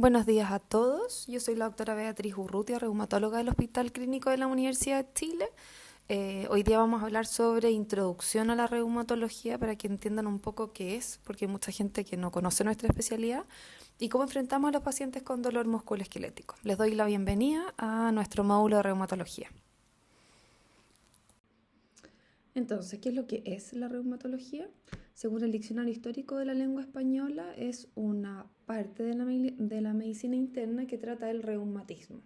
Buenos días a todos, yo soy la doctora Beatriz Urrutia, reumatóloga del Hospital Clínico de la Universidad de Chile. Hoy día vamos a hablar sobre introducción a la reumatología para que entiendan un poco qué es, porque hay mucha gente que no conoce nuestra especialidad, y cómo enfrentamos a los pacientes con dolor musculoesquelético. Les doy la bienvenida a nuestro módulo de reumatología. Entonces, ¿qué es lo que es la reumatología? Según el Diccionario Histórico de la Lengua Española, es una parte de la medicina interna que trata del reumatismo.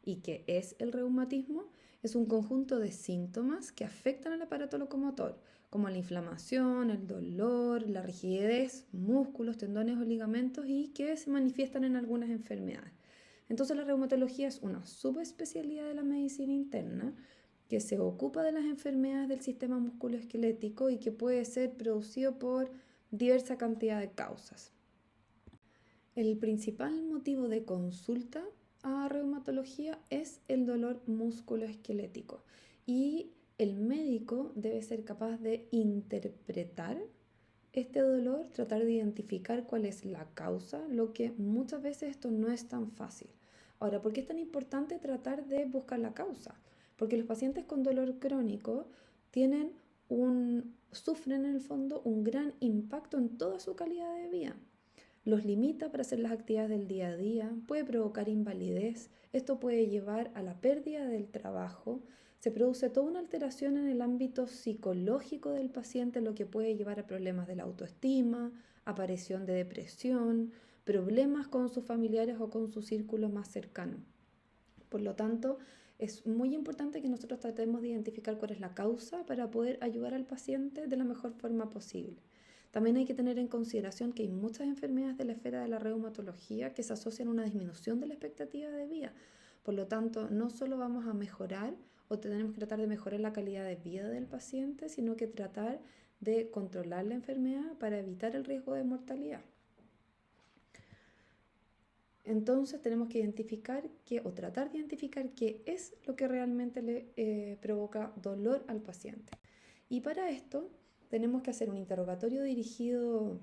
¿Y qué es el reumatismo? Es un conjunto de síntomas que afectan al aparato locomotor, como la inflamación, el dolor, la rigidez, músculos, tendones o ligamentos y que se manifiestan en algunas enfermedades. Entonces la reumatología es una subespecialidad de la medicina interna que se ocupa de las enfermedades del sistema musculoesquelético y que puede ser producido por diversa cantidad de causas. El principal motivo de consulta a reumatología es el dolor musculoesquelético y el médico debe ser capaz de interpretar este dolor, tratar de identificar cuál es la causa, lo que muchas veces esto no es tan fácil. Ahora, ¿por qué es tan importante tratar de buscar la causa? Porque los pacientes con dolor crónico tienen sufren en el fondo un gran impacto en toda su calidad de vida. Los limita para hacer las actividades del día a día, puede provocar invalidez, esto puede llevar a la pérdida del trabajo, se produce toda una alteración en el ámbito psicológico del paciente, lo que puede llevar a problemas de la autoestima, aparición de depresión, problemas con sus familiares o con su círculo más cercano. Por lo tanto, es muy importante que nosotros tratemos de identificar cuál es la causa para poder ayudar al paciente de la mejor forma posible. También hay que tener en consideración que hay muchas enfermedades de la esfera de la reumatología que se asocian a una disminución de la expectativa de vida. Por lo tanto, no solo vamos a mejorar o tenemos que tratar de mejorar la calidad de vida del paciente, sino que tratar de controlar la enfermedad para evitar el riesgo de mortalidad. Entonces tenemos que identificar o tratar de identificar qué es lo que realmente le provoca dolor al paciente. Y para esto tenemos que hacer un interrogatorio dirigido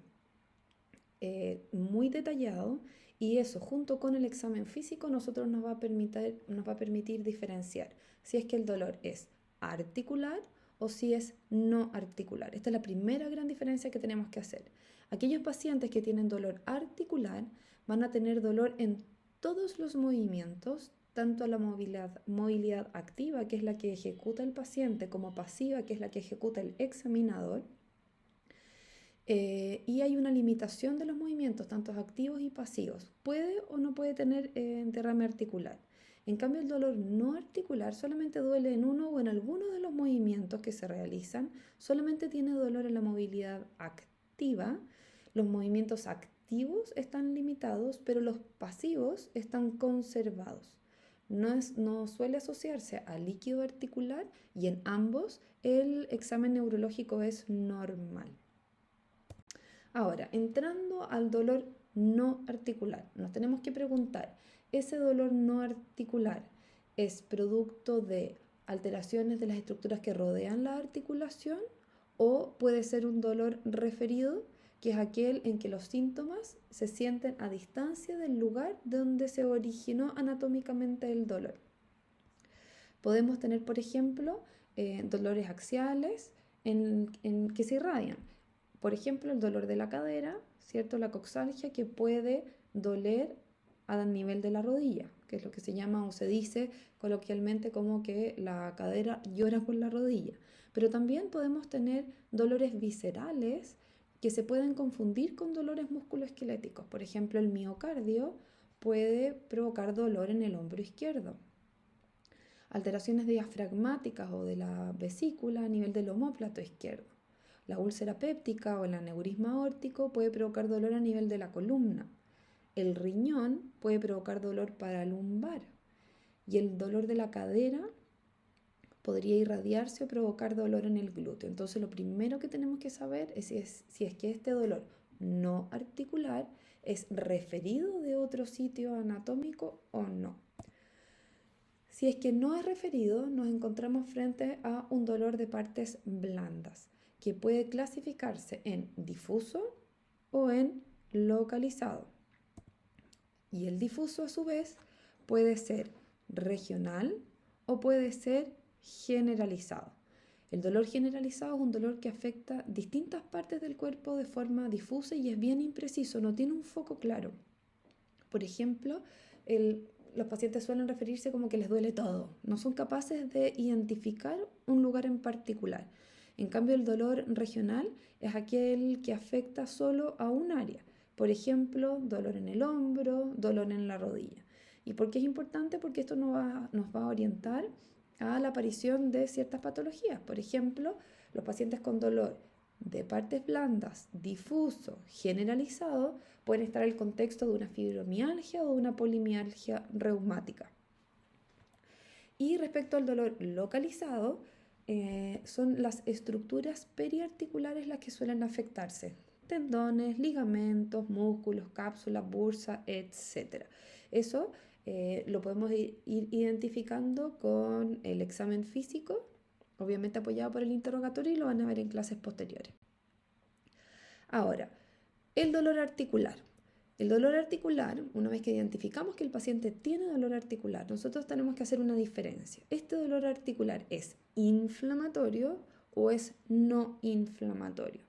muy detallado, y eso junto con el examen físico nos va a permitir diferenciar si es que el dolor es articular o si es no articular. Esta es la primera gran diferencia que tenemos que hacer. Aquellos pacientes que tienen dolor articular van a tener dolor en todos los movimientos, tanto la movilidad activa, que es la que ejecuta el paciente, como pasiva, que es la que ejecuta el examinador. Y hay una limitación de los movimientos, tanto activos y pasivos. Puede o no puede tener derrame articular. En cambio, el dolor no articular solamente duele en uno o en alguno de los movimientos que se realizan, solamente tiene dolor en la movilidad activa. Los movimientos activos están limitados, pero los pasivos están conservados. No suele asociarse al líquido articular y en ambos el examen neurológico es normal. Ahora, entrando al dolor no articular, nos tenemos que preguntar, ¿ese dolor no articular es producto de alteraciones de las estructuras que rodean la articulación o puede ser un dolor referido, que es aquel en que los síntomas se sienten a distancia del lugar donde se originó anatómicamente el dolor? Podemos tener, por ejemplo, dolores axiales que se irradian. Por ejemplo, el dolor de la cadera, ¿cierto? La coxalgia, que puede doler a nivel de la rodilla, que es lo que se llama o se dice coloquialmente como que la cadera llora por la rodilla. Pero también podemos tener dolores viscerales que se pueden confundir con dolores musculoesqueléticos. Por ejemplo, el miocardio puede provocar dolor en el hombro izquierdo. Alteraciones diafragmáticas o de la vesícula a nivel del omóplato izquierdo. La úlcera péptica o el aneurisma aórtico puede provocar dolor a nivel de la columna. El riñón puede provocar dolor paralumbar. Y el dolor de la cadera podría irradiarse o provocar dolor en el glúteo. Entonces lo primero que tenemos que saber es si es que este dolor no articular es referido de otro sitio anatómico o no. Si es que no es referido, nos encontramos frente a un dolor de partes blandas, que puede clasificarse en difuso o en localizado. Y el difuso, a su vez, puede ser regional o puede ser generalizado. El dolor generalizado es un dolor que afecta distintas partes del cuerpo de forma difusa y es bien impreciso, no tiene un foco claro. Por ejemplo, los pacientes suelen referirse como que les duele todo, no son capaces de identificar un lugar en particular. En cambio, el dolor regional es aquel que afecta solo a un área. Por ejemplo, dolor en el hombro, dolor en la rodilla. ¿Y por qué es importante? Porque esto nos va a orientar a la aparición de ciertas patologías. Por ejemplo, los pacientes con dolor de partes blandas, difuso, generalizado, pueden estar en el contexto de una fibromialgia o de una polimialgia reumática. Y respecto al dolor localizado, son las estructuras periarticulares las que suelen afectarse. Tendones, ligamentos, músculos, cápsulas, bursa, etc. Eso lo podemos ir identificando con el examen físico, obviamente apoyado por el interrogatorio, y lo van a ver en clases posteriores. Ahora, el dolor articular. El dolor articular, una vez que identificamos que el paciente tiene dolor articular, nosotros tenemos que hacer una diferencia. ¿Este dolor articular es inflamatorio o es no inflamatorio?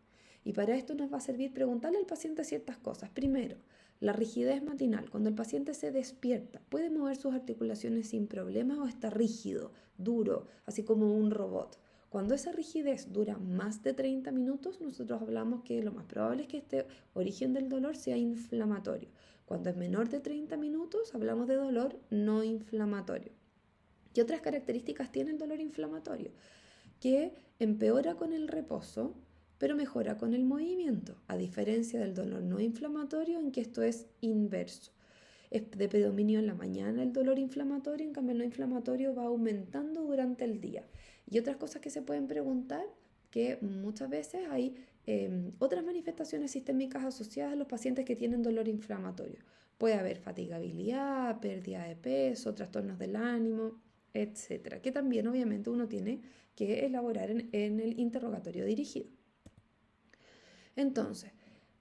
Y para esto nos va a servir preguntarle al paciente ciertas cosas. Primero, la rigidez matinal. Cuando el paciente se despierta, ¿puede mover sus articulaciones sin problemas o está rígido, duro, así como un robot? Cuando esa rigidez dura más de 30 minutos, nosotros hablamos que lo más probable es que este origen del dolor sea inflamatorio. Cuando es menor de 30 minutos, hablamos de dolor no inflamatorio. ¿Qué otras características tiene el dolor inflamatorio? Que empeora con el reposo, pero mejora con el movimiento, a diferencia del dolor no inflamatorio, en que esto es inverso. Es de predominio en la mañana el dolor inflamatorio, en cambio el no inflamatorio va aumentando durante el día. Y otras cosas que se pueden preguntar, que muchas veces hay otras manifestaciones sistémicas asociadas a los pacientes que tienen dolor inflamatorio. Puede haber fatigabilidad, pérdida de peso, trastornos del ánimo, etcétera, que también obviamente uno tiene que elaborar en el interrogatorio dirigido. Entonces,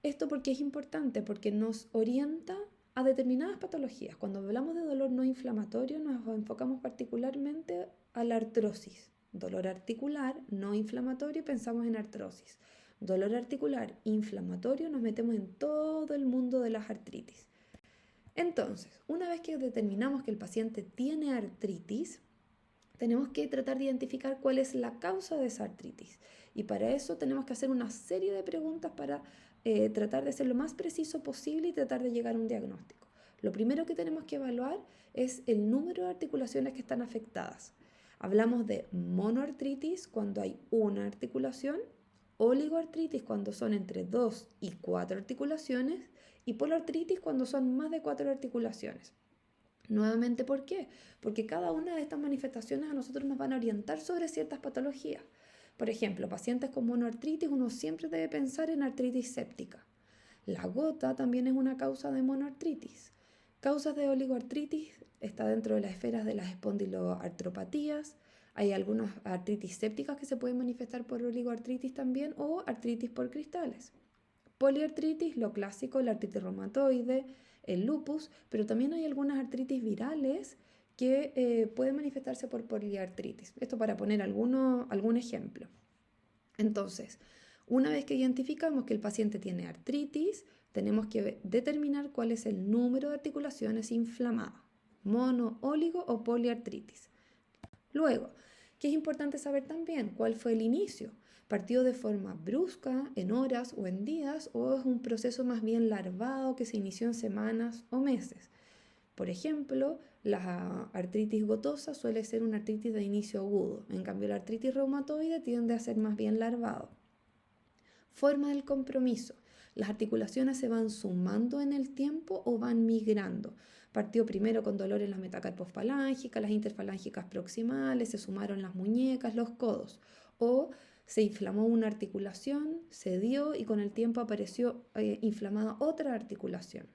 ¿esto por qué es importante? Porque nos orienta a determinadas patologías. Cuando hablamos de dolor no inflamatorio, nos enfocamos particularmente a la artrosis. Dolor articular no inflamatorio, pensamos en artrosis. Dolor articular inflamatorio, nos metemos en todo el mundo de las artritis. Entonces, una vez que determinamos que el paciente tiene artritis, tenemos que tratar de identificar cuál es la causa de esa artritis. Y para eso tenemos que hacer una serie de preguntas para tratar de ser lo más preciso posible y tratar de llegar a un diagnóstico. Lo primero que tenemos que evaluar es el número de articulaciones que están afectadas. Hablamos de monoartritis cuando hay una articulación, oligoartritis cuando son entre 2 y 4 articulaciones y poliartritis cuando son más de 4 articulaciones. Nuevamente, ¿por qué? Porque cada una de estas manifestaciones a nosotros nos van a orientar sobre ciertas patologías. Por ejemplo, pacientes con monoartritis, uno siempre debe pensar en artritis séptica. La gota también es una causa de monoartritis. Causas de oligoartritis está dentro de las esferas de las espondiloartropatías. Hay algunas artritis sépticas que se pueden manifestar por oligoartritis también o artritis por cristales. Poliartritis, lo clásico, la artritis reumatoide, el lupus, pero también hay algunas artritis virales que pueden manifestarse por poliartritis. Esto para poner algún ejemplo. Entonces, una vez que identificamos que el paciente tiene artritis, tenemos que determinar cuál es el número de articulaciones inflamadas, mono, oligo o poliartritis. Luego, ¿qué es importante saber también? ¿Cuál fue el inicio? ¿Partió de forma brusca, en horas o en días, o es un proceso más bien larvado que se inició en semanas o meses? Por ejemplo, la artritis gotosa suele ser una artritis de inicio agudo, en cambio la artritis reumatoide tiende a ser más bien larvado. Forma del compromiso. ¿Las articulaciones se van sumando en el tiempo o van migrando? Partió primero con dolor en las metacarpofalángica, las interfalángicas proximales, se sumaron las muñecas, los codos. O se inflamó una articulación, cedió y con el tiempo apareció inflamada otra articulación.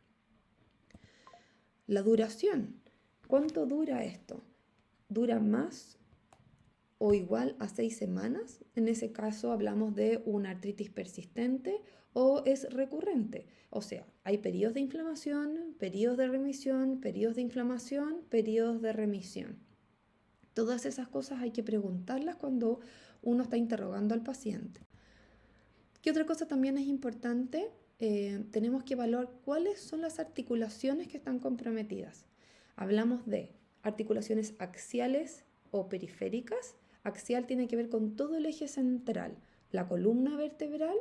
La duración. ¿Cuánto dura esto? ¿Dura más o igual a 6 semanas? En ese caso hablamos de una artritis persistente o es recurrente. O sea, hay periodos de inflamación, periodos de remisión, periodos de inflamación, periodos de remisión. Todas esas cosas hay que preguntarlas cuando uno está interrogando al paciente. ¿Qué otra cosa también es importante? Tenemos que evaluar cuáles son las articulaciones que están comprometidas. Hablamos de articulaciones axiales o periféricas. Axial tiene que ver con todo el eje central, la columna vertebral,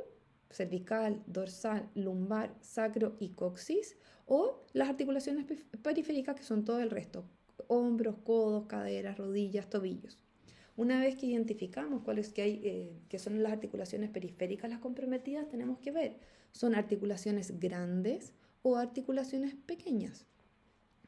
cervical, dorsal, lumbar, sacro y coxis, o las articulaciones periféricas que son todo el resto, hombros, codos, caderas, rodillas, tobillos. Una vez que identificamos cuáles que son las articulaciones periféricas las comprometidas, tenemos que ver, ¿son articulaciones grandes o articulaciones pequeñas?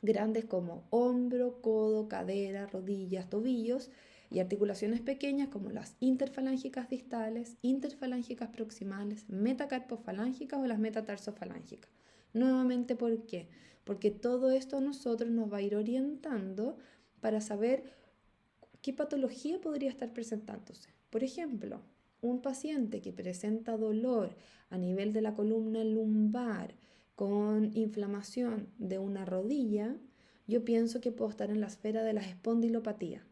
Grandes como hombro, codo, cadera, rodillas, tobillos, y articulaciones pequeñas como las interfalángicas distales, interfalángicas proximales, metacarpofalángicas o las metatarsofalancicas. Nuevamente, ¿por qué? Porque todo esto a nosotros nos va a ir orientando para saber qué patología podría estar presentándose. Por ejemplo, un paciente que presenta dolor a nivel de la columna lumbar con inflamación de una rodilla, yo pienso que puedo estar en la esfera de la espondilopatía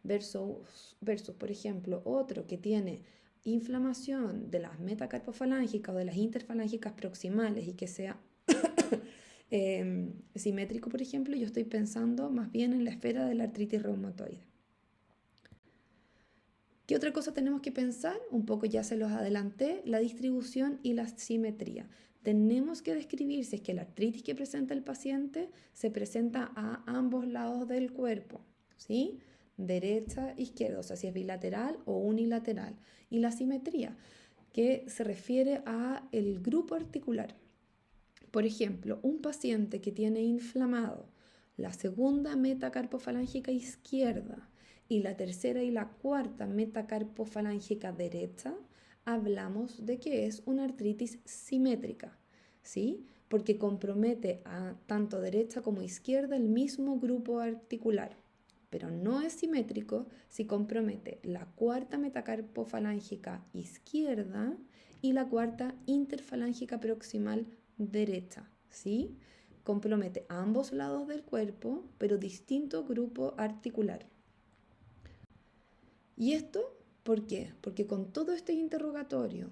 versus, por ejemplo, otro que tiene inflamación de las metacarpofalángicas o de las interfalángicas proximales y que sea simétrico, por ejemplo, yo estoy pensando más bien en la esfera de la artritis reumatoide. ¿Qué otra cosa tenemos que pensar? Un poco ya se los adelanté, la distribución y la simetría. Tenemos que describir si es que la artritis que presenta el paciente se presenta a ambos lados del cuerpo, ¿sí? Derecha, izquierda, o sea, si es bilateral o unilateral. Y la simetría, que se refiere a el grupo articular. Por ejemplo, un paciente que tiene inflamado la segunda metacarpofalángica izquierda y la tercera y la cuarta metacarpofalángica derecha, hablamos de que es una artritis simétrica, ¿sí? Porque compromete a tanto derecha como izquierda el mismo grupo articular, pero no es simétrico si compromete la cuarta metacarpofalángica izquierda y la cuarta interfalángica proximal derecha, ¿sí? Compromete ambos lados del cuerpo, pero distinto grupo articular. ¿Y esto por qué? Porque con todo este interrogatorio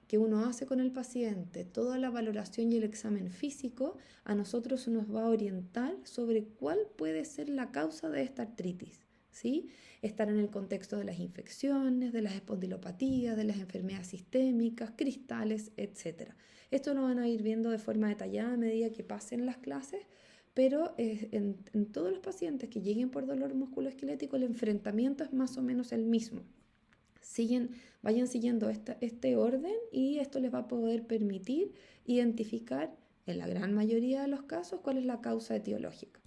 que uno hace con el paciente, toda la valoración y el examen físico, a nosotros nos va a orientar sobre cuál puede ser la causa de esta artritis, ¿sí? Estar en el contexto de las infecciones, de las espondilopatías, de las enfermedades sistémicas, cristales, etc. Esto lo van a ir viendo de forma detallada a medida que pasen las clases, pero en todos los pacientes que lleguen por dolor musculoesquelético, el enfrentamiento es más o menos el mismo. Vayan siguiendo este orden y esto les va a poder permitir identificar en la gran mayoría de los casos cuál es la causa etiológica.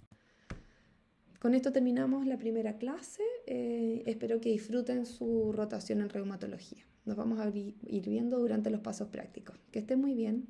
Con esto terminamos la primera clase. Espero que disfruten su rotación en reumatología. Nos vamos a ir viendo durante los pasos prácticos. Que estén muy bien.